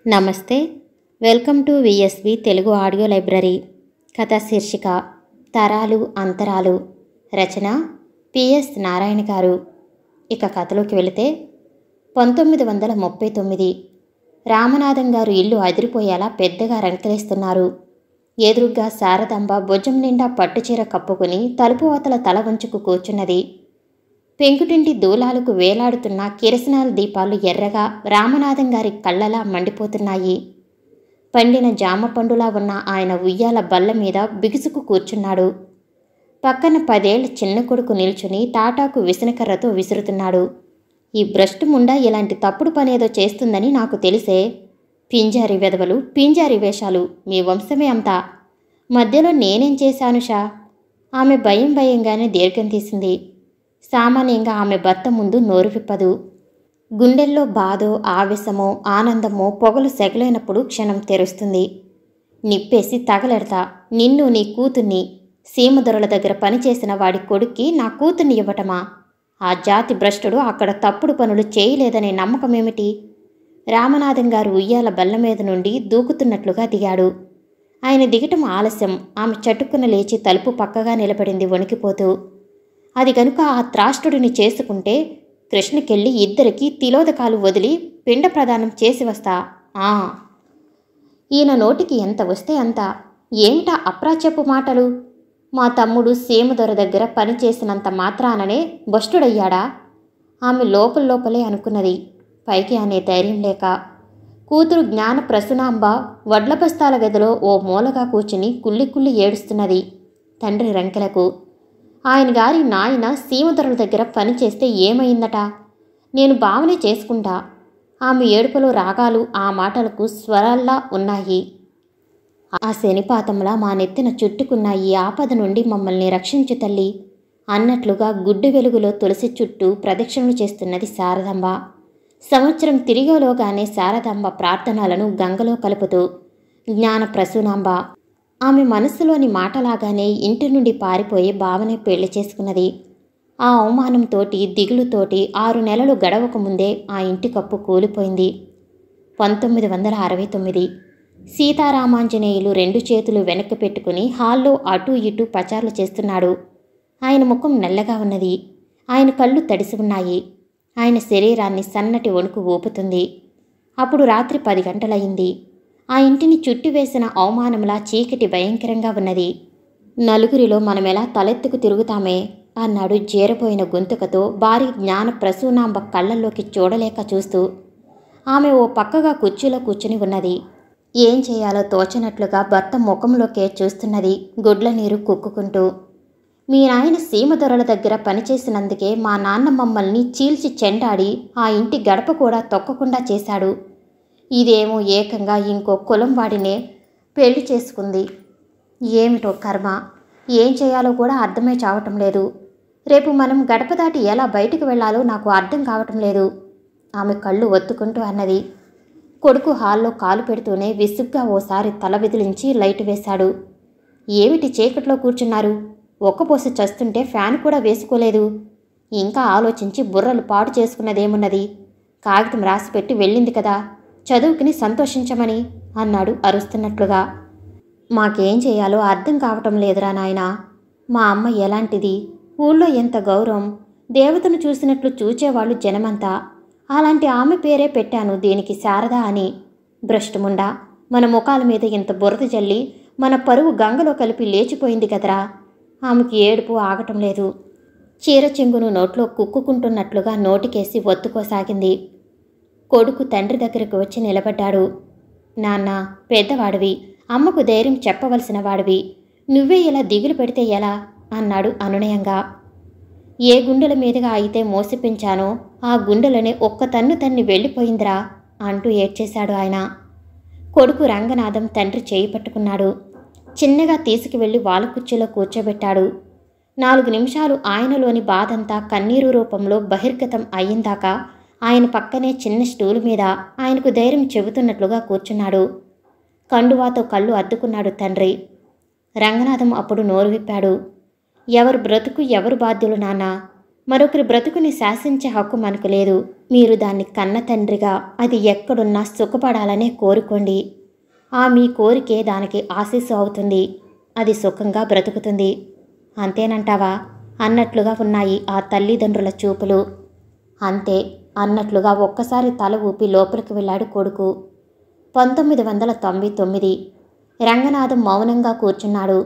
నమస్తే. Welcome to VSV Telugu audio library. కథ శీర్షిక తరాలు అంతరాలు. రచన పిఎస్ నారాయణ గారు. ఇక కథలోకి వెళితే 1939 రామనాథం గారు ఇల్లు అదిరిపోయేలా పెద్దగా రంకెలేస్తున్నారు. ఎదురుగ్గా శారదాంబ భుజం నిండా పట్టుచీర కప్పుకుని తలుపు అవతల తల వంచుకు కూర్చున్నది. పెంకుటింటి దూలాలకు వేలాడుతున్న కిరసనాల దీపాలు ఎర్రగా రామనాథం గారి కళ్ళలా మండిపోతున్నాయి. పండిన జామ పండులా ఉన్న ఆయన ఉయ్యాల బల్ల మీద బిగుసుకు కూర్చున్నాడు. పక్కన 10 ఏళ్ల చిన్న కొడుకు నిల్చుని తాటాకు విసనకర్రతో విసురుతున్నాడు. ఈ భ్రష్టు ముండా ఇలాంటి తప్పుడు పనేదో చేస్తుందని నాకు తెలిసే. పింజారి వెధవలు, పింజారి వేషాలు, మీ వంశమే అంతా. మధ్యలో నేనేం చేశాను షా? ఆమె భయంగానే దీర్ఘం తీసింది. సామాన్యంగా ఆమె భర్త ముందు నోరు విప్పదు. గుండెల్లో బాధో ఆవేశమో ఆనందమో పొగలు సెగలైనప్పుడు క్షణం తెరుస్తుంది. నిప్పేసి తగలెడతా, నిన్ను నీ కూతుర్ని, సీమదొరల దగ్గర పనిచేసిన వాడి కొడుక్కి నా కూతుర్ని ఇవ్వటమా? ఆ జాతి భ్రష్టుడు అక్కడ తప్పుడు పనులు చేయలేదనే నమ్మకమేమిటి? రామనాథం గారు ఉయ్యాల బల్ల మీద నుండి దూకుతున్నట్లుగా దిగాడు. ఆయన దిగటం ఆలస్యం. ఆమె చటుక్కున లేచి తలుపు పక్కగా నిలబడింది వణికిపోతూ. అది కనుక ఆ త్రాష్టుడిని చేసుకుంటే కృష్ణకెళ్ళి ఇద్దరికీ తిలోదకాలు వదిలి పిండ ప్రదానం చేసి వస్తా. ఈయన నోటికి ఎంత వస్తే అంత. ఏమిటా అప్రాచ్యపు మాటలు? మా తమ్ముడు సీమదొర దగ్గర పనిచేసినంత మాత్రాననే భ్రష్టుడయ్యాడా? ఆమె లోపలే అనుకున్నది, పైకి అనే ధైర్యం లేక. కూతురు జ్ఞాన ప్రసూనాంబ వడ్ల బస్తాల గదిలో ఓ మూలగా కూర్చుని కుళ్ళి ఏడుస్తున్నది తండ్రి రంకెలకు. ఆయన గారి నాయన సీమదొరల దగ్గర పనిచేస్తే ఏమైందట? నేను భావనే చేసుకుంటా. ఆమె ఏడుపులో రాగాలు ఆ మాటలకు స్వరాల్లా ఉన్నాయి. ఆ శనిపాతంలా మా నెత్తిన చుట్టుకున్న ఈ ఆపద నుండి మమ్మల్ని రక్షించు తల్లి అన్నట్లుగా గుడ్డు వెలుగులో తులసి చుట్టూ ప్రదక్షిణలు చేస్తున్నది శారదాంబ. సంవత్సరం తిరిగేలోగానే శారదాంబ ప్రార్థనలను గంగలో కలుపుతూ జ్ఞాన ప్రసూనాంబ ఆమె మనస్సులోని మాటలాగానే ఇంటి నుండి పారిపోయి భావనే పెళ్లి చేసుకున్నది. ఆ అవమానంతోటి దిగులుతోటి 6 నెలలు గడవక ముందే ఆ ఇంటి కప్పు కూలిపోయింది. 1969 సీతారామాంజనేయులు 2 చేతులు వెనక్కి పెట్టుకుని హాల్లో అటూ ఇటూ పచార్లు చేస్తున్నాడు. ఆయన ముఖం నల్లగా ఉన్నది. ఆయన కళ్ళు తడిసి ఉన్నాయి. ఆయన శరీరాన్ని సన్నటి వణుకు ఊపుతుంది. అప్పుడు రాత్రి 10 గంటలయింది. ఆ ఇంటిని చుట్టివేసిన అవమానంలా చీకటి భయంకరంగా ఉన్నది. నలుగురిలో మనమెలా తలెత్తుకు తిరుగుతామే అన్నాడు జేరపోయిన గొంతుకతో భార్య జ్ఞాన ప్రసూనాంబ కళ్ళల్లోకి చూడలేక చూస్తూ. ఆమె ఓ పక్కగా కుర్చీలో కూర్చుని ఉన్నది. ఏం చేయాలో తోచనట్లుగా భర్త ముఖంలోకే చూస్తున్నది గుడ్ల నీరు కుక్కుకుంటూ. మీ నాయన సీమదొరల దగ్గర పనిచేసినందుకే మా నాన్న మమ్మల్ని చీల్చి చెండాడి ఆ ఇంటి గడప కూడా తొక్కకుండా చేశాడు. ఇదేమో ఏకంగా ఇంకో కులం వాడినే పెళ్లి చేసుకుంది. ఏమిటో కర్మ! ఏం చేయాలో కూడా అర్థమే చావటం లేదు. రేపు మనం గడప దాటి ఎలా బయటికి వెళ్లాలో నాకు అర్థం కావటం లేదు ఆమె కళ్ళు ఒత్తుకుంటూ అన్నది. కొడుకు హాల్లో కాలు పెడుతూనే విసుగ్గా ఓసారి తల విదిలించి లైట్ వేశాడు. ఏమిటి చీకట్లో కూర్చున్నారు? ఒక్కపోసి చస్తుంటే ఫ్యాన్ కూడా వేసుకోలేదు. ఇంకా ఆలోచించి బుర్రలు పాడు చేసుకున్నదేమున్నది? కాగితం రాసిపెట్టి వెళ్ళింది కదా, చదువుకుని సంతోషించమని అన్నాడు అరుస్తున్నట్లుగా. మాకేం చేయాలో అర్థం కావటం లేదురా నాయనా. మా అమ్మ ఎలాంటిది, ఊళ్ళో ఎంత గౌరవం, దేవతను చూసినట్లు చూచేవాళ్ళు జనమంతా. అలాంటి ఆమె పేరే పెట్టాను దీనికి శారద అని. భ్రష్టుముండా, మన ముఖాల మీద ఇంత బురద జల్లి మన పరువు గంగలో కలిపి లేచిపోయింది కదరా. ఆమెకి ఏడుపు ఆగటం లేదు. చీర చెంగును నోట్లో కుక్కుకుంటున్నట్లుగా నోటికేసి ఒత్తుకోసాగింది. కొడుకు తండ్రి దగ్గరకు వచ్చి నిలబడ్డాడు. నాన్న, పెద్దవాడివి, అమ్మకు ధైర్యం చెప్పవలసిన వాడివి, నువ్వే ఇలా దిగులు పెడితే ఎలా అన్నాడు అనునయంగా. ఏ గుండెల మీదుగా అయితే మోసిపించానో ఆ గుండెలనే ఒక్క తన్ను తన్ని వెళ్ళిపోయిందిరా అంటూ ఏడ్చేశాడు ఆయన. కొడుకు రంగనాథం తండ్రి చేయి పట్టుకున్నాడు. చిన్నగా తీసుకువెళ్లి వాలుకుర్చీలో కూర్చోబెట్టాడు. 4 నిమిషాలు ఆయనలోని బాధంతా కన్నీరు రూపంలో బహిర్గతం అయ్యిందాకా ఆయన పక్కనే చిన్న స్టూలు మీద ఆయనకు ధైర్యం చెబుతున్నట్లుగా కూర్చున్నాడు. కండువాతో కళ్ళు అద్దుకున్నాడు తండ్రి. రంగనాథం అప్పుడు నోరు విప్పాడు. ఎవరు బ్రతుకు ఎవరు బాధ్యులు నాన్న? మరొకరి బ్రతుకుని శాసించే హక్కు మనకు లేదు. మీరు దాన్ని కన్న తండ్రిగా అది ఎక్కడున్నా సుఖపడాలనే కోరుకోండి. మీ కోరికే దానికి ఆశీస్సు అవుతుంది. అది సుఖంగా బ్రతుకుతుంది. అంతేనంటావా అన్నట్లుగా ఉన్నాయి ఆ తల్లిదండ్రుల చూపులు. అంతే అన్నట్లుగా ఒక్కసారి తల ఊపి లోపలికి వెళ్ళాడు కొడుకు. 1999 రంగనాథం మౌనంగా కూర్చున్నాడు.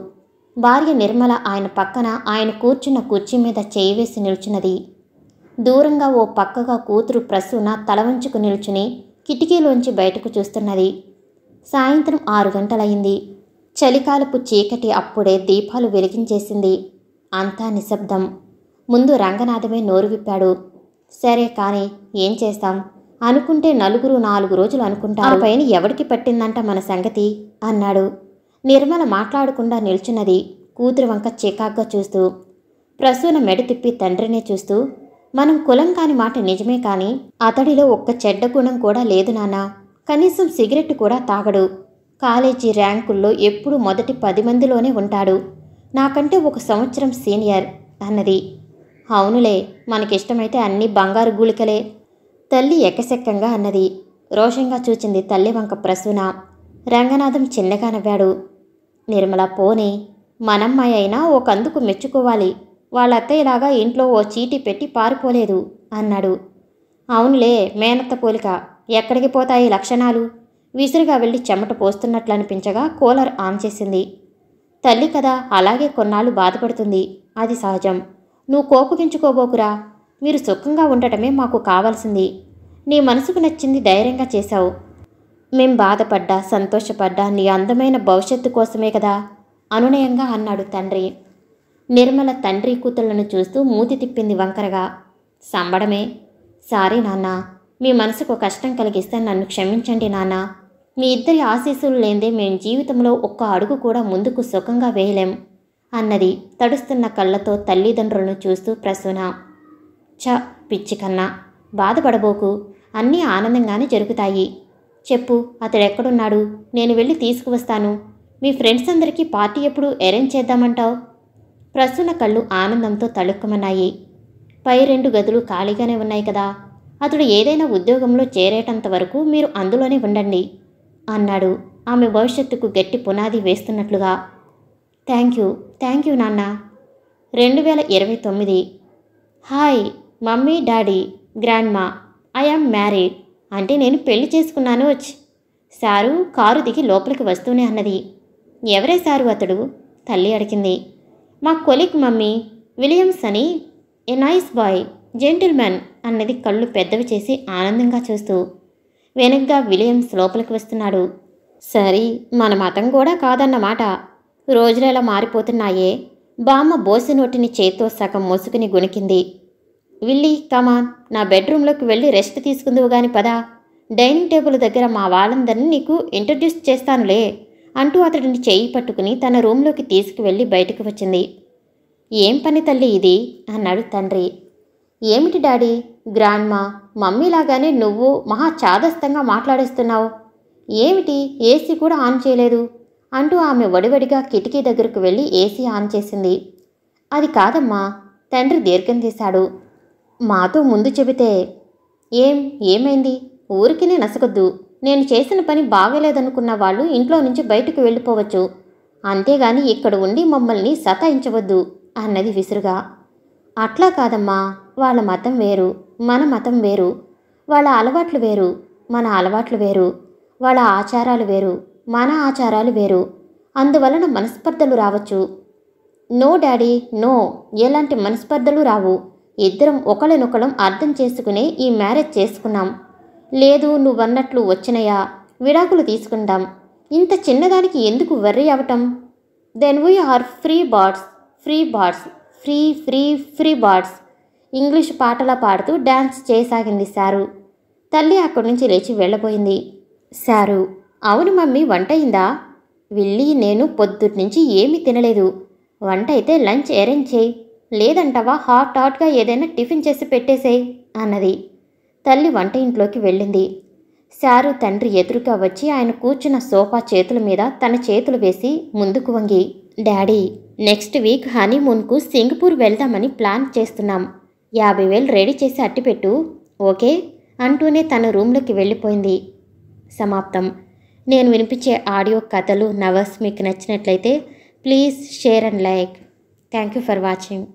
భార్య నిర్మల ఆయన పక్కన ఆయన కూర్చున్న కుర్చీ మీద చేయి వేసి నిల్చున్నది. దూరంగా ఓ పక్కగా కూతురు ప్రసూన తల వంచుకు నిల్చుని కిటికీలోంచి బయటకు చూస్తున్నది. సాయంత్రం 6 గంటలయింది. చలికాలపు చీకటి అప్పుడే దీపాలు వెలిగించేసింది. అంతా నిశ్శబ్దం. ముందు రంగనాథమే నోరు విప్పాడు. సరే కాని ఏం చేస్తాం, అనుకుంటే నలుగురు 4 రోజులు అనుకుంటారు. పైన ఎవడికి పట్టిందంట మన సంగతి అన్నాడు. నిర్మల మాట్లాడకుండా నిల్చున్నది, కూతురు వంక చికాగ్గా చూస్తూ. ప్రసూన మెడ తిప్పి తండ్రినే చూస్తూ, మనం కులం కాని మాట నిజమే కాని అతడిలో ఒక్క చెడ్డ గుణం కూడా లేదు నాన్న. కనీసం సిగరెట్ కూడా తాగడు. కాలేజీ ర్యాంకుల్లో ఎప్పుడూ మొదటి 10 మందిలోనే ఉంటాడు. నాకంటే 1 సంవత్సరం సీనియర్ అన్నది. అవునులే, మనకిష్టమైతే అన్నీ బంగారు గూళికలే తల్లి ఎకసెక్కంగా అన్నది. రోషంగా చూచింది తల్లి వంక ప్రసూన. రంగనాథం చిన్నగా నవ్వాడు. నిర్మల పోనీ, మనమ్మాయి అయినా ఒకందుకు మెచ్చుకోవాలి. వాళ్ళ అత్తయ్యలాగా ఇంట్లో ఓ చీటీ పెట్టి పారిపోలేదు అన్నాడు. అవునులే, మేనత్త పోలిక. ఎక్కడికి పోతాయి లక్షణాలు? విసురుగా వెళ్ళి చెమట పోస్తున్నట్లనిపించగా కూలర్ ఆన్ చేసింది. తల్లి కదా, అలాగే కొన్నాళ్ళు బాధపడుతుంది. అది సహజం. నువ్వు కోపగించుకోబోకురా. మీరు సుఖంగా ఉండటమే మాకు కావాల్సింది. నీ మనసుకు నచ్చింది ధైర్యంగా చేశావు. మేం బాధపడ్డా సంతోషపడ్డా నీ అందమైన భవిష్యత్తు కోసమే కదా అనునయంగా అన్నాడు తండ్రి. నిర్మల తండ్రి కూతుళ్లను చూస్తూ మూతి తిప్పింది వంకరగా. సంబడమే. సారీ నాన్న, మీ మనసుకు కష్టం కలిగిస్తే నన్ను క్షమించండి నాన్న. మీ ఇద్దరి ఆశీస్సులు లేదే మేం జీవితంలో ఒక్క అడుగు కూడా ముందుకు సుఖంగా వేయలేం అన్నది తడుస్తున్న కళ్ళతో తల్లిదండ్రులను చూస్తూ ప్రసూన. పిచ్చి కన్నా, బాధపడబోకు. అన్నీ ఆనందంగానే జరుగుతాయి. చెప్పు, అతడెక్కడున్నాడు? నేను వెళ్ళి తీసుకువస్తాను. మీ ఫ్రెండ్స్ అందరికీ పార్టీ ఎప్పుడు అరేంజ్ చేద్దామంటావు? ప్రసూన కళ్ళు ఆనందంతో తళుక్కుమన్నాయి. పై 2 గదులు ఖాళీగానే ఉన్నాయి కదా. అతడు ఏదైనా ఉద్యోగంలో చేరేటంత వరకు మీరు అందులోనే ఉండండి అన్నాడు ఆమె భవిష్యత్తుకు గట్టి పునాది వేస్తున్నట్లుగా. థ్యాంక్ యూ నాన్న. 2029 hi mummy, daddy, grandma. I am married. అంటే నేను పెళ్లి చేసుకున్నాను. సారు కారు దిగి లోపలికి వస్తూనే అన్నది. ఎవరే సారు అతడు? తల్లి అడిగింది. మా కొలీగ్ మమ్మీ, విలియమ్స్ అని. ఏ నైస్ బాయ్, జెంటిల్మెన్ అన్నది కళ్ళు పెద్దవి చేసి ఆనందంగా చూస్తూ. వెనగ్గా విలియమ్స్ లోపలికి వస్తున్నాడు. సరి, మన మతం కూడా కాదన్నమాట. రోజులెలా మారిపోతున్నాయే. బామ్మ బోసినోటిని చేత్తో సగం మోసుకుని గొణికింది. విల్లీ కమాన్, నా బెడ్రూమ్లోకి వెళ్ళి రెస్ట్ తీసుకుందువు గాని పదా. డైనింగ్ టేబుల్ దగ్గర మా వాళ్ళందరినీ నీకు ఇంట్రడ్యూస్ చేస్తానులే అంటూ అతడిని చేయి పట్టుకుని తన రూంలోకి తీసుకువెళ్ళి బయటకు వచ్చింది. ఏం పని తల్లి ఇది అన్నాడు తండ్రి. ఏమిటి డాడీ, గ్రాండ్మా మమ్మీలాగానే నువ్వు మహా చాదస్తంగా మాట్లాడేస్తున్నావు. ఏమిటి, ఏసీ కూడా ఆన్ చేయలేదు అంటూ ఆమె వడివడిగా కిటికీ దగ్గరకు వెళ్ళి ఏసీ ఆన్ చేసింది. అది కాదమ్మా, తండ్రి దీర్ఘం తీశాడు. మాతో ముందు చెబితే. ఏమైంది? ఊరికినే నసగొద్దు. నేను చేసిన పని బాగలేదనుకున్న వాళ్ళు ఇంట్లో నుంచి బయటకు వెళ్ళిపోవచ్చు. అంతేగాని ఇక్కడ ఉండి మమ్మల్ని సతాయించవద్దు అన్నది విసురుగా. అట్లా కాదమ్మా, వాళ్ళ మతం వేరు, మన మతం వేరు. వాళ్ళ అలవాట్లు వేరు, మన అలవాట్లు వేరు. వాళ్ళ ఆచారాలు వేరు, మన ఆచారాలు వేరు. అందువలన మనస్పర్ధలు రావచ్చు. నో డాడీ, నో, ఎలాంటి మనస్పర్ధలు రావు. ఇద్దరం ఒకళ్ళనొకళ్ళం అర్థం చేసుకునే ఈ మ్యారేజ్ చేసుకున్నాం. లేదు నువ్వన్నట్లు వచ్చినయా విడాకులు తీసుకుంటాం. ఇంత చిన్నదానికి ఎందుకు వర్రీ అవటం? Then we are free birds, free birds English పాటలా పాడుతూ డ్యాన్స్ చేయసాగింది సారు. తల్లి అక్కడి నుంచి లేచి వెళ్ళబోయింది. సారు, అవును మమ్మీ, వంట అయిందా? విల్లీ, నేను పొద్దున్నుంచి ఏమీ తినలేదు. వంట అయితే లంచ్ అరేంజ్ చేయి. లేదంటావా హాట్గా ఏదైనా టిఫిన్ చేసి పెట్టేసేయ్ అన్నది. తల్లి వంట ఇంట్లోకి వెళ్ళింది. సారు తండ్రి ఎదురుగా వచ్చి ఆయన కూర్చున్న సోఫా చేతుల మీద తన చేతులు వేసి ముందుకు వంగి, డాడీ, నెక్స్ట్ వీక్ హనీమూన్కు సింగపూర్ వెళ్దామని ప్లాన్ చేస్తున్నాం. 50,000 రెడీ చేసి అట్టిపెట్టు, ఓకే అంటూనే తన రూమ్లోకి వెళ్ళిపోయింది. సమాప్తం. నేను వినిపించే ఆడియో కథలు నవల్స్ మీకు నచ్చినట్లయితే please share and like. Thank you for watching.